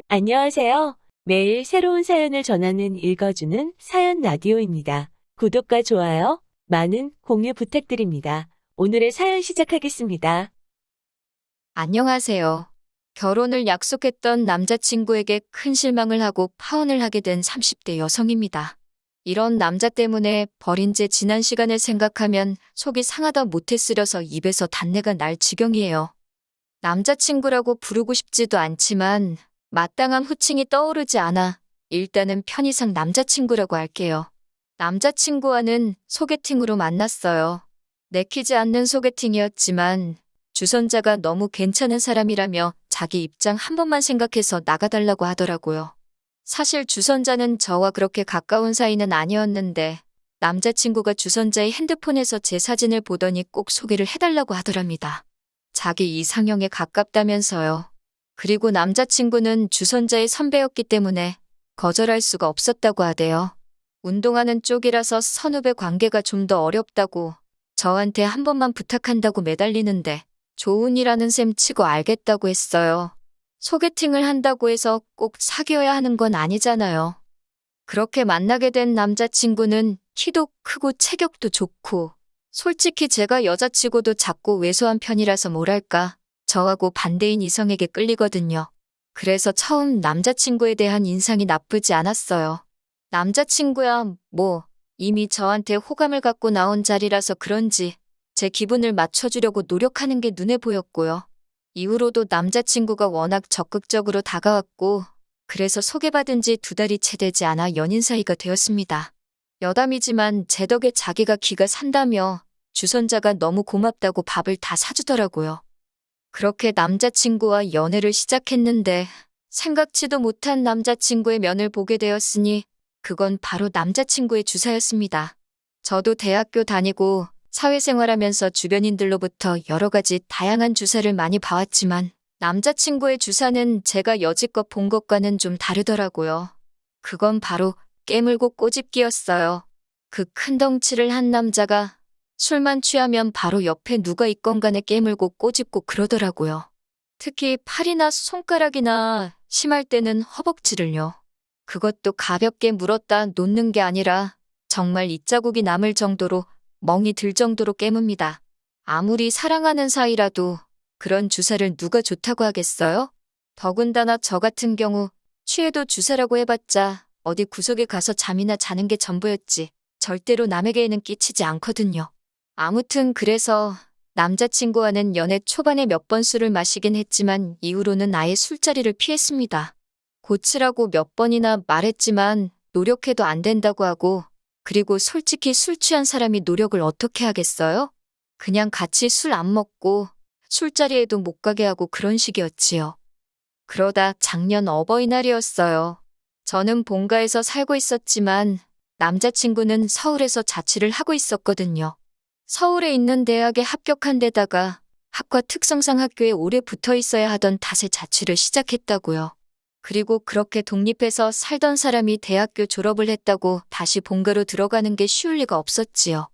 안녕하세요. 매일 새로운 사연을 전하는 읽어주는 사연 라디오입니다. 구독과 좋아요, 많은 공유 부탁드립니다. 오늘의 사연 시작하겠습니다. 안녕하세요. 결혼을 약속했던 남자친구에게 큰 실망을 하고 파혼을 하게 된 30대 여성입니다. 이런 남자 때문에 버린 제 지난 시간을 생각하면 속이 상하다 못해 쓰려서 입에서 단내가 날 지경이에요. 남자친구라고 부르고 싶지도 않지만 마땅한 호칭이 떠오르지 않아 일단은 편의상 남자친구라고 할게요. 남자친구와는 소개팅으로 만났어요. 내키지 않는 소개팅이었지만 주선자가 너무 괜찮은 사람이라며 자기 입장 한 번만 생각해서 나가달라고 하더라고요. 사실 주선자는 저와 그렇게 가까운 사이는 아니었는데 남자친구가 주선자의 핸드폰에서 제 사진을 보더니 꼭 소개를 해달라고 하더랍니다. 자기 이상형에 가깝다면서요. 그리고 남자친구는 주선자의 선배였기 때문에 거절할 수가 없었다고 하대요. 운동하는 쪽이라서 선후배 관계가 좀 더 어렵다고 저한테 한 번만 부탁한다고 매달리는데 좋은 일하는 셈 치고 알겠다고 했어요. 소개팅을 한다고 해서 꼭 사귀어야 하는 건 아니잖아요. 그렇게 만나게 된 남자친구는 키도 크고 체격도 좋고 솔직히 제가 여자치고도 작고 왜소한 편이라서 뭐랄까 저하고 반대인 이성에게 끌리거든요. 그래서 처음 남자친구에 대한 인상이 나쁘지 않았어요. 남자친구야 뭐 이미 저한테 호감을 갖고 나온 자리라서 그런지 제 기분을 맞춰주려고 노력하는 게 눈에 보였고요. 이후로도 남자친구가 워낙 적극적으로 다가왔고 그래서 소개받은 지 2달이 채 되지 않아 연인 사이가 되었습니다. 여담이지만 제 덕에 자기가 기가 산다며 주선자가 너무 고맙다고 밥을 다 사주더라고요. 그렇게 남자친구와 연애를 시작했는데 생각지도 못한 남자친구의 면을 보게 되었으니 그건 바로 남자친구의 주사였습니다. 저도 대학교 다니고 사회생활하면서 주변인들로부터 여러 가지 다양한 주사를 많이 봐왔지만 남자친구의 주사는 제가 여지껏 본 것과는 좀 다르더라고요. 그건 바로 깨물고 꼬집기였어요. 그 큰 덩치를 한 남자가 술만 취하면 바로 옆에 누가 있건 간에 깨물고 꼬집고 그러더라고요. 특히 팔이나 손가락이나 심할 때는 허벅지를요. 그것도 가볍게 물었다 놓는 게 아니라 정말 입자국이 남을 정도로 멍이 들 정도로 깨뭅니다. 아무리 사랑하는 사이라도 그런 주사를 누가 좋다고 하겠어요? 더군다나 저 같은 경우 취해도 주사라고 해봤자 어디 구석에 가서 잠이나 자는 게 전부였지 절대로 남에게 해는 끼치지 않거든요. 아무튼 그래서 남자친구와는 연애 초반에 몇 번 술을 마시긴 했지만 이후로는 아예 술자리를 피했습니다. 고치라고 몇 번이나 말했지만 노력해도 안 된다고 하고 그리고 솔직히 술 취한 사람이 노력을 어떻게 하겠어요? 그냥 같이 술 안 먹고 술자리에도 못 가게 하고 그런 식이었지요. 그러다 작년 어버이날이었어요. 저는 본가에서 살고 있었지만 남자친구는 서울에서 자취를 하고 있었거든요. 서울에 있는 대학에 합격한 데다가 학과 특성상 학교에 오래 붙어 있어야 하던 탓에 자취를 시작했다고요. 그리고 그렇게 독립해서 살던 사람이 대학교 졸업을 했다고 다시 본가로 들어가는 게 쉬울 리가 없었지요.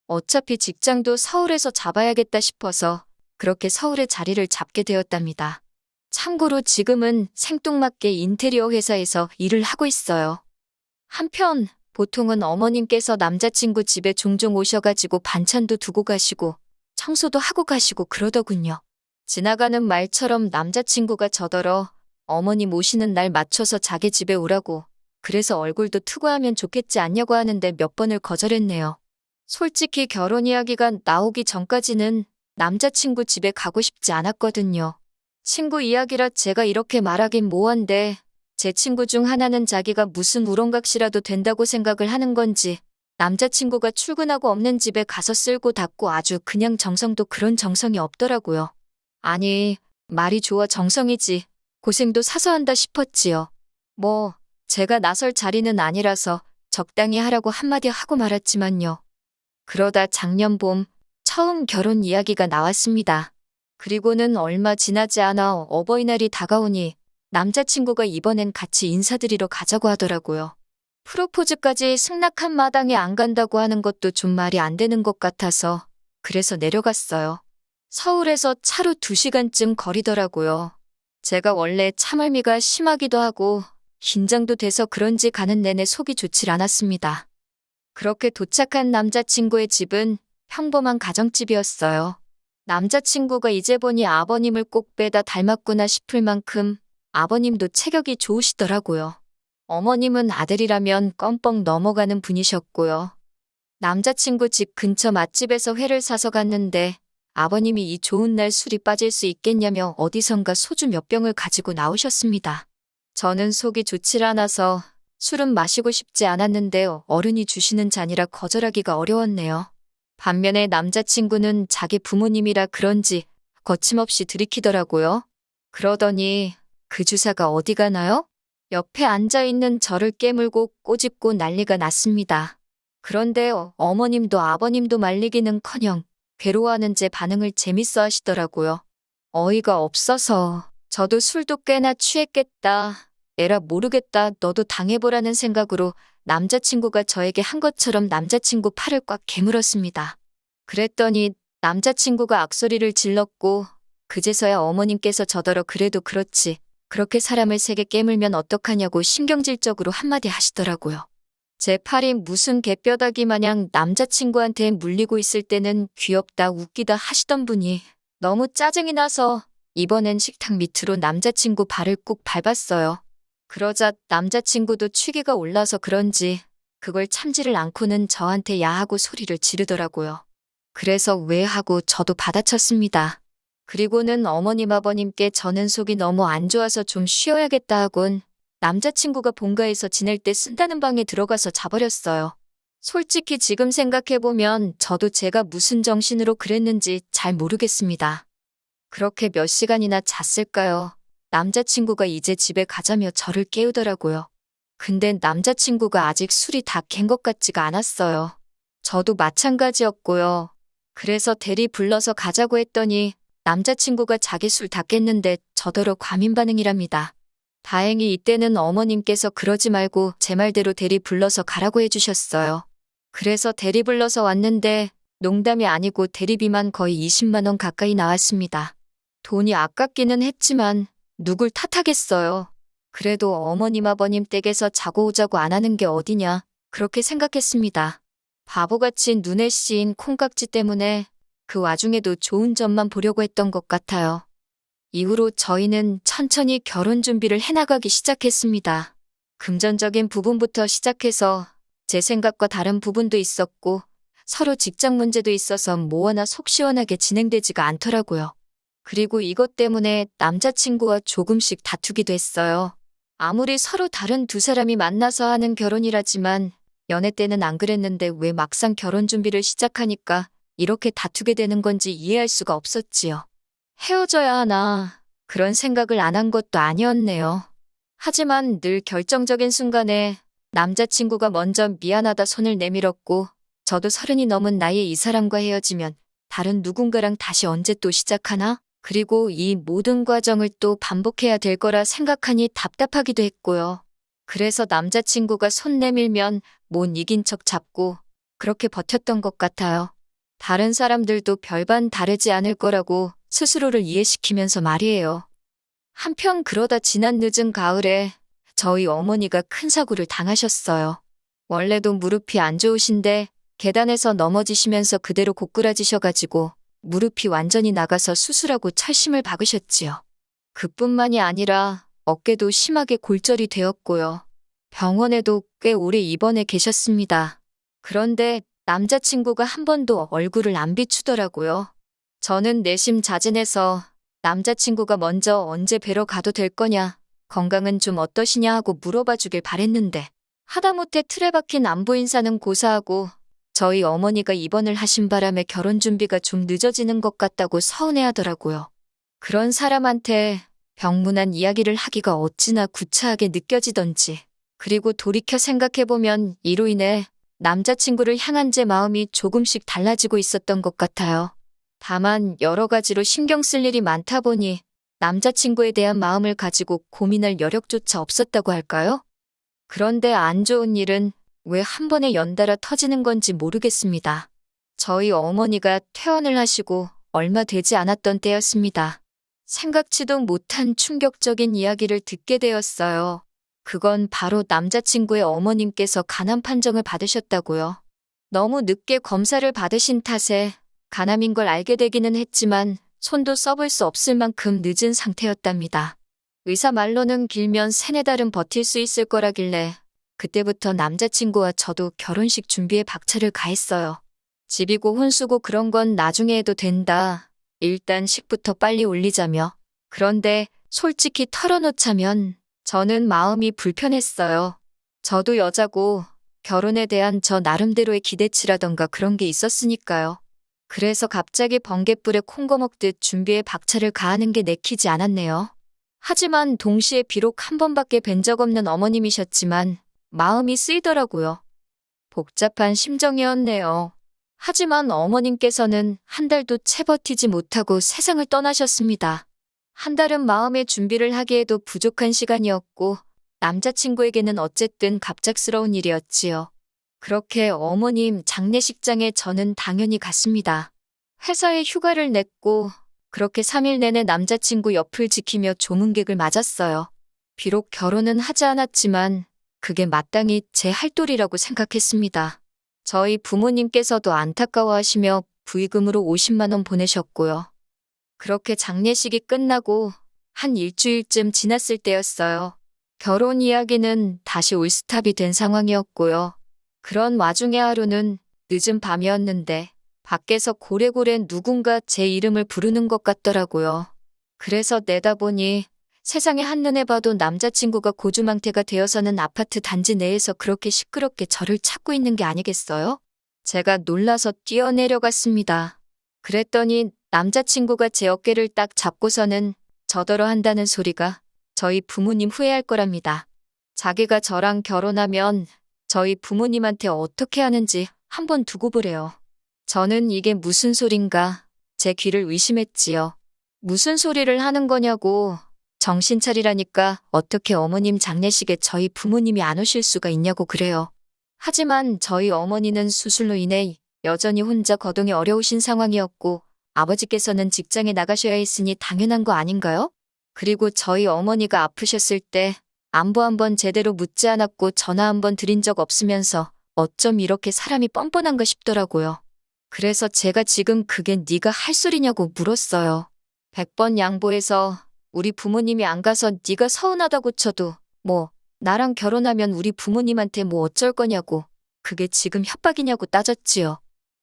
어차피 직장도 서울에서 잡아야겠다 싶어서 그렇게 서울에 자리를 잡게 되었답니다. 참고로 지금은 생뚱맞게 인테리어 회사에서 일을 하고 있어요. 한편 보통은 어머님께서 남자친구 집에 종종 오셔가지고 반찬도 두고 가시고 청소도 하고 가시고 그러더군요. 지나가는 말처럼 남자친구가 저더러 어머님 오시는 날 맞춰서 자기 집에 오라고 그래서 얼굴도 투구하면 좋겠지 않냐고 하는데 몇 번을 거절했네요. 솔직히 결혼 이야기가 나오기 전까지는 남자친구 집에 가고 싶지 않았거든요. 친구 이야기라 제가 이렇게 말하긴 뭐한데 제 친구 중 하나는 자기가 무슨 우렁각시라도 된다고 생각을 하는 건지 남자친구가 출근하고 없는 집에 가서 쓸고 닦고 아주 그냥 정성도 그런 정성이 없더라고요. 아니, 말이 좋아 정성이지. 고생도 사서 한다 싶었지요. 뭐, 제가 나설 자리는 아니라서 적당히 하라고 한마디 하고 말았지만요. 그러다 작년 봄 처음 결혼 이야기가 나왔습니다. 그리고는 얼마 지나지 않아 어버이날이 다가오니 남자친구가 이번엔 같이 인사드리러 가자고 하더라고요. 프로포즈까지 승낙한 마당에 안 간다고 하는 것도 좀 말이 안 되는 것 같아서 그래서 내려갔어요. 서울에서 차로 2시간쯤 거리더라고요. 제가 원래 참을미가 심하기도 하고 긴장도 돼서 그런지 가는 내내 속이 좋질 않았습니다. 그렇게 도착한 남자친구의 집은 평범한 가정집이었어요. 남자친구가 이제 보니 아버님을 꼭 빼다 닮았구나 싶을 만큼 아버님도 체격이 좋으시더라고요. 어머님은 아들이라면 껌뻑 넘어가는 분이셨고요. 남자친구 집 근처 맛집에서 회를 사서 갔는데 아버님이 이 좋은 날 술이 빠질 수 있겠냐며 어디선가 소주 몇 병을 가지고 나오셨습니다. 저는 속이 좋질 않아서 술은 마시고 싶지 않았는데 어른이 주시는 잔이라 거절하기가 어려웠네요. 반면에 남자친구는 자기 부모님이라 그런지 거침없이 들이키더라고요. 그러더니 그 주사가 어디 가나요? 옆에 앉아있는 저를 깨물고 꼬집고 난리가 났습니다. 그런데 어머님도 아버님도 말리기는커녕 괴로워하는 제 반응을 재밌어 하시더라고요. 어이가 없어서 저도 술도 꽤나 취했겠다. 에라 모르겠다. 너도 당해보라는 생각으로 남자친구가 저에게 한 것처럼 남자친구 팔을 꽉 깨물었습니다. 그랬더니 남자친구가 악소리를 질렀고 그제서야 어머님께서 저더러 그래도 그렇지. 그렇게 사람을 세게 깨물면 어떡하냐고 신경질적으로 한마디 하시더라고요. 제 팔이 무슨 개뼈다귀 마냥 남자친구한테 물리고 있을 때는 귀엽다 웃기다 하시던 분이 너무 짜증이 나서 이번엔 식탁 밑으로 남자친구 발을 꾹 밟았어요. 그러자 남자친구도 취기가 올라서 그런지 그걸 참지를 않고는 저한테 야하고 소리를 지르더라고요. 그래서 왜 하고 저도 받아쳤습니다. 그리고는 어머님 아버님께 저는 속이 너무 안 좋아서 좀 쉬어야겠다 하곤 남자친구가 본가에서 지낼 때 쓴다는 방에 들어가서 자버렸어요. 솔직히 지금 생각해보면 저도 제가 무슨 정신으로 그랬는지 잘 모르겠습니다. 그렇게 몇 시간이나 잤을까요? 남자친구가 이제 집에 가자며 저를 깨우더라고요. 근데 남자친구가 아직 술이 다 깬 것 같지가 않았어요. 저도 마찬가지였고요. 그래서 대리 불러서 가자고 했더니 남자친구가 자기 술 다 깼는데 저더러 과민 반응이랍니다. 다행히 이때는 어머님께서 그러지 말고 제 말대로 대리 불러서 가라고 해주셨어요. 그래서 대리 불러서 왔는데 농담이 아니고 대리비만 거의 20만 원 가까이 나왔습니다. 돈이 아깝기는 했지만 누굴 탓하겠어요. 그래도 어머님 아버님 댁에서 자고 오자고 안 하는 게 어디냐 그렇게 생각했습니다. 바보같이 눈에 씌인 콩깍지 때문에 그 와중에도 좋은 점만 보려고 했던 것 같아요. 이후로 저희는 천천히 결혼 준비를 해나가기 시작했습니다. 금전적인 부분부터 시작해서 제 생각과 다른 부분도 있었고 서로 직장 문제도 있어서 뭐하나 속 시원하게 진행되지가 않더라고요. 그리고 이것 때문에 남자친구와 조금씩 다투기도 했어요. 아무리 서로 다른 두 사람이 만나서 하는 결혼이라지만 연애 때는 안 그랬는데 왜 막상 결혼 준비를 시작하니까 이렇게 다투게 되는 건지 이해할 수가 없었지요. 헤어져야 하나 그런 생각을 안 한 것도 아니었네요. 하지만 늘 결정적인 순간에 남자친구가 먼저 미안하다 손을 내밀었고 저도 30이 넘은 나이에 이 사람과 헤어지면 다른 누군가랑 다시 언제 또 시작하나? 그리고 이 모든 과정을 또 반복해야 될 거라 생각하니 답답하기도 했고요. 그래서 남자친구가 손 내밀면 못 이긴 척 잡고 그렇게 버텼던 것 같아요. 다른 사람들도 별반 다르지 않을 거라고 스스로를 이해시키면서 말이에요. 한편 그러다 지난 늦은 가을에 저희 어머니가 큰 사고를 당하셨어요. 원래도 무릎이 안 좋으신데 계단에서 넘어지시면서 그대로 고꾸라지셔가지고 무릎이 완전히 나가서 수술하고 철심을 박으셨지요. 그뿐만이 아니라 어깨도 심하게 골절이 되었고요. 병원에도 꽤 오래 입원해 계셨습니다. 그런데 남자친구가 한 번도 얼굴을 안 비추더라고요. 저는 내심 자진해서 남자친구가 먼저 언제 뵈러 가도 될 거냐, 건강은 좀 어떠시냐 하고 물어봐 주길 바랬는데 하다못해 틀에 박힌 안부 인사는 고사하고 저희 어머니가 입원을 하신 바람에 결혼 준비가 좀 늦어지는 것 같다고 서운해하더라고요. 그런 사람한테 병문안 이야기를 하기가 어찌나 구차하게 느껴지던지. 그리고 돌이켜 생각해보면 이로 인해 남자친구를 향한 제 마음이 조금씩 달라지고 있었던 것 같아요. 다만 여러 가지로 신경 쓸 일이 많다 보니 남자친구에 대한 마음을 가지고 고민할 여력조차 없었다고 할까요? 그런데 안 좋은 일은 왜 한 번에 연달아 터지는 건지 모르겠습니다. 저희 어머니가 퇴원을 하시고 얼마 되지 않았던 때였습니다. 생각지도 못한 충격적인 이야기를 듣게 되었어요. 그건 바로 남자친구의 어머님께서 간암 판정을 받으셨다고요. 너무 늦게 검사를 받으신 탓에 간암인 걸 알게 되기는 했지만 손도 써볼 수 없을 만큼 늦은 상태였답니다. 의사 말로는 길면 3-4달은 버틸 수 있을 거라길래 그때부터 남자친구와 저도 결혼식 준비에 박차를 가했어요. 집이고 혼수고 그런 건 나중에 해도 된다. 일단 식부터 빨리 올리자며. 그런데 솔직히 털어놓자면 저는 마음이 불편했어요. 저도 여자고 결혼에 대한 저 나름대로의 기대치라던가 그런 게 있었으니까요. 그래서 갑자기 번갯불에 콩거 먹듯 준비에 박차를 가하는 게 내키지 않았네요. 하지만 동시에 비록 한 번밖에 뵌 적 없는 어머님이셨지만 마음이 쓰이더라고요. 복잡한 심정이었네요. 하지만 어머님께서는 한 달도 채 버티지 못하고 세상을 떠나셨습니다. 한 달은 마음의 준비를 하기에도 부족한 시간이었고 남자친구에게는 어쨌든 갑작스러운 일이었지요. 그렇게 어머님 장례식장에 저는 당연히 갔습니다. 회사에 휴가를 냈고 그렇게 3일 내내 남자친구 옆을 지키며 조문객을 맞았어요. 비록 결혼은 하지 않았지만 그게 마땅히 제 할 도리라고 생각했습니다. 저희 부모님께서도 안타까워하시며 부의금으로 50만 원 보내셨고요. 그렇게 장례식이 끝나고 한 일주일쯤 지났을 때였어요. 결혼 이야기는 다시 올스탑이 된 상황이었고요. 그런 와중에 하루는 늦은 밤이었는데 밖에서 고래고래 누군가 제 이름을 부르는 것 같더라고요. 그래서 내다보니 세상에 한눈에 봐도 남자친구가 고주망태가 되어서는 아파트 단지 내에서 그렇게 시끄럽게 저를 찾고 있는 게 아니겠어요? 제가 놀라서 뛰어내려갔습니다. 그랬더니 남자친구가 제 어깨를 딱 잡고서는 저더러 한다는 소리가 저희 부모님 후회할 거랍니다. 자기가 저랑 결혼하면 저희 부모님한테 어떻게 하는지 한번 두고 보래요. 저는 이게 무슨 소린가 제 귀를 의심했지요. 무슨 소리를 하는 거냐고 정신 차리라니까 어떻게 어머님 장례식에 저희 부모님이 안 오실 수가 있냐고 그래요. 하지만 저희 어머니는 수술로 인해 여전히 혼자 거동이 어려우신 상황이었고 아버지께서는 직장에 나가셔야 했으니 당연한 거 아닌가요? 그리고 저희 어머니가 아프셨을 때 안부 한번 제대로 묻지 않았고 전화 한번 드린 적 없으면서 어쩜 이렇게 사람이 뻔뻔한가 싶더라고요. 그래서 제가 지금 그게 네가 할 소리냐고 물었어요. 100번 양보해서 우리 부모님이 안 가서 네가 서운하다고 쳐도 뭐 나랑 결혼하면 우리 부모님한테 뭐 어쩔 거냐고 그게 지금 협박이냐고 따졌지요.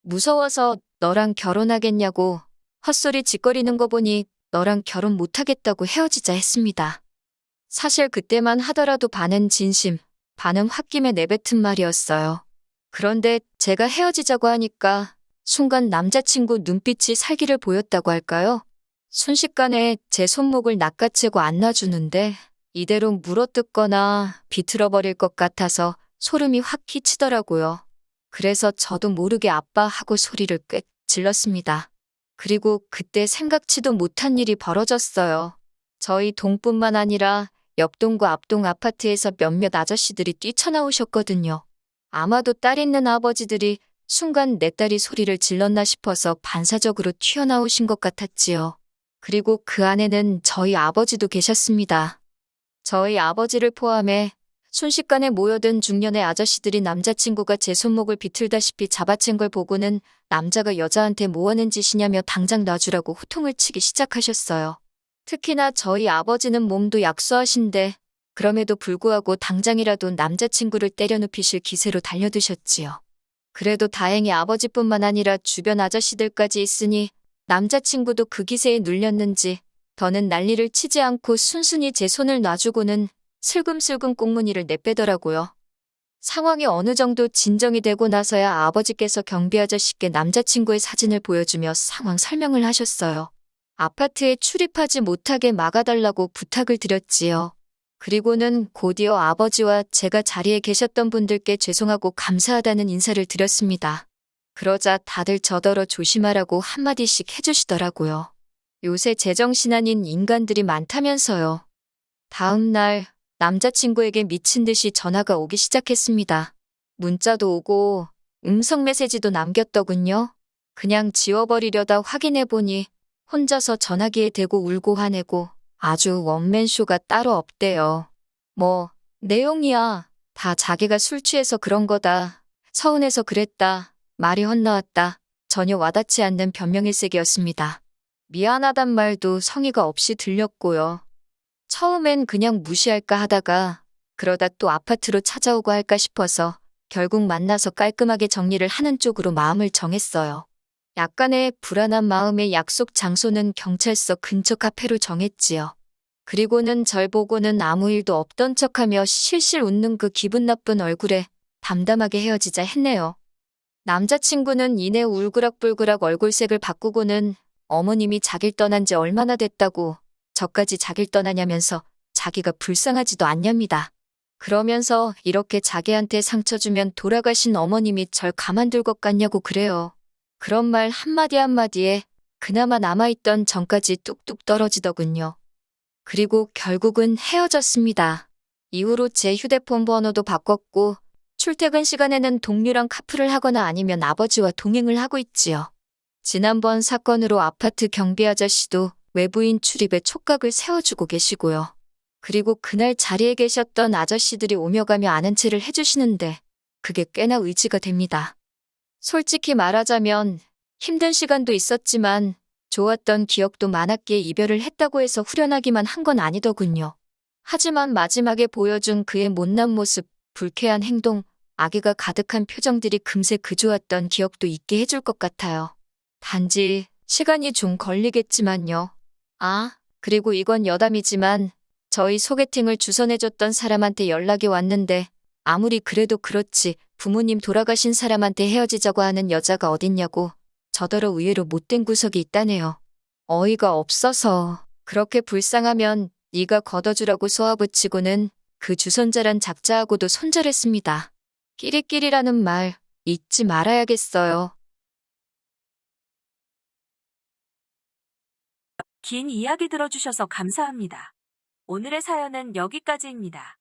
무서워서 너랑 결혼하겠냐고 헛소리 짓거리는 거 보니 너랑 결혼 못하겠다고 헤어지자 했습니다. 사실 그때만 하더라도 반은 진심, 반은 홧김에 내뱉은 말이었어요. 그런데 제가 헤어지자고 하니까 순간 남자친구 눈빛이 살기를 보였다고 할까요? 순식간에 제 손목을 낚아채고 안놔주는데 이대로 물어뜯거나 비틀어버릴 것 같아서 소름이 확 끼치더라고요. 그래서 저도 모르게 아빠 하고 소리를 꽤 질렀습니다. 그리고 그때 생각지도 못한 일이 벌어졌어요. 저희 동뿐만 아니라 옆동과 앞동 아파트에서 몇몇 아저씨들이 뛰쳐나오셨거든요. 아마도 딸 있는 아버지들이 순간 내 딸이 소리를 질렀나 싶어서 반사적으로 튀어나오신 것 같았지요. 그리고 그 안에는 저희 아버지도 계셨습니다. 저희 아버지를 포함해 순식간에 모여든 중년의 아저씨들이 남자친구가 제 손목을 비틀다시피 잡아챈 걸 보고는 남자가 여자한테 뭐 하는 짓이냐며 당장 놔주라고 호통을 치기 시작하셨어요. 특히나 저희 아버지는 몸도 약소하신데 그럼에도 불구하고 당장이라도 남자친구를 때려눕히실 기세로 달려드셨지요. 그래도 다행히 아버지뿐만 아니라 주변 아저씨들까지 있으니 남자친구도 그 기세에 눌렸는지 더는 난리를 치지 않고 순순히 제 손을 놔주고는 슬금슬금 꽁무니를 내빼더라고요. 상황이 어느 정도 진정이 되고 나서야 아버지께서 경비 아저씨께 남자친구의 사진을 보여주며 상황 설명을 하셨어요. 아파트에 출입하지 못하게 막아달라고 부탁을 드렸지요. 그리고는 곧이어 아버지와 제가 자리에 계셨던 분들께 죄송하고 감사하다는 인사를 드렸습니다. 그러자 다들 저더러 조심하라고 한마디씩 해주시더라고요. 요새 제정신 아닌 인간들이 많다면서요. 다음 날 남자친구에게 미친 듯이 전화가 오기 시작했습니다. 문자도 오고 음성 메시지도 남겼더군요. 그냥 지워버리려다 확인해보니 혼자서 전화기에 대고 울고 화내고 아주 원맨쇼가 따로 없대요. 뭐, 내용이야. 다 자기가 술 취해서 그런 거다. 서운해서 그랬다. 말이 헛나왔다. 전혀 와닿지 않는 변명일색이었습니다. 미안하단 말도 성의가 없이 들렸고요. 처음엔 그냥 무시할까 하다가 그러다 또 아파트로 찾아오고 할까 싶어서 결국 만나서 깔끔하게 정리를 하는 쪽으로 마음을 정했어요. 약간의 불안한 마음에 약속 장소는 경찰서 근처 카페로 정했지요. 그리고는 절 보고는 아무 일도 없던 척하며 실실 웃는 그 기분 나쁜 얼굴에 담담하게 헤어지자 했네요. 남자친구는 이내 울그락불그락 얼굴색을 바꾸고는 어머님이 자길 떠난 지 얼마나 됐다고 저까지 자길 떠나냐면서 자기가 불쌍하지도 않냐입니다. 그러면서 이렇게 자기한테 상처 주면 돌아가신 어머님이 절 가만둘 것 같냐고 그래요. 그런 말 한마디 한마디에 그나마 남아있던 정까지 뚝뚝 떨어지더군요. 그리고 결국은 헤어졌습니다. 이후로 제 휴대폰 번호도 바꿨고 출퇴근 시간에는 동료랑 카풀을 하거나 아니면 아버지와 동행을 하고 있지요. 지난번 사건으로 아파트 경비 아저씨도 외부인 출입에 촉각을 세워주고 계시고요. 그리고 그날 자리에 계셨던 아저씨들이 오며 가며 아는 체를 해주시는데 그게 꽤나 의지가 됩니다. 솔직히 말하자면 힘든 시간도 있었지만 좋았던 기억도 많았기에 이별을 했다고 해서 후련하기만 한 건 아니더군요. 하지만 마지막에 보여준 그의 못난 모습, 불쾌한 행동, 악의가 가득한 표정들이 금세 그 좋았던 기억도 잊게 해줄 것 같아요. 단지 시간이 좀 걸리겠지만요. 아, 그리고 이건 여담이지만 저희 소개팅을 주선해줬던 사람한테 연락이 왔는데 아무리 그래도 그렇지 부모님 돌아가신 사람한테 헤어지자고 하는 여자가 어딨냐고 저더러 의외로 못된 구석이 있다네요. 어이가 없어서 그렇게 불쌍하면 네가 걷어주라고 쏘아붙이고는 그 주선자란 작자하고도 손절했습니다. 끼리끼리라는 말 잊지 말아야겠어요. 긴 이야기 들어주셔서 감사합니다. 오늘의 사연은 여기까지입니다.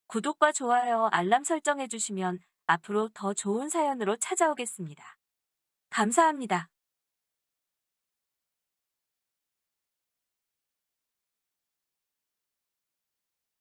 구독과 좋아요, 알람 설정해주시면 앞으로 더 좋은 사연으로 찾아오겠습니다. 감사합니다.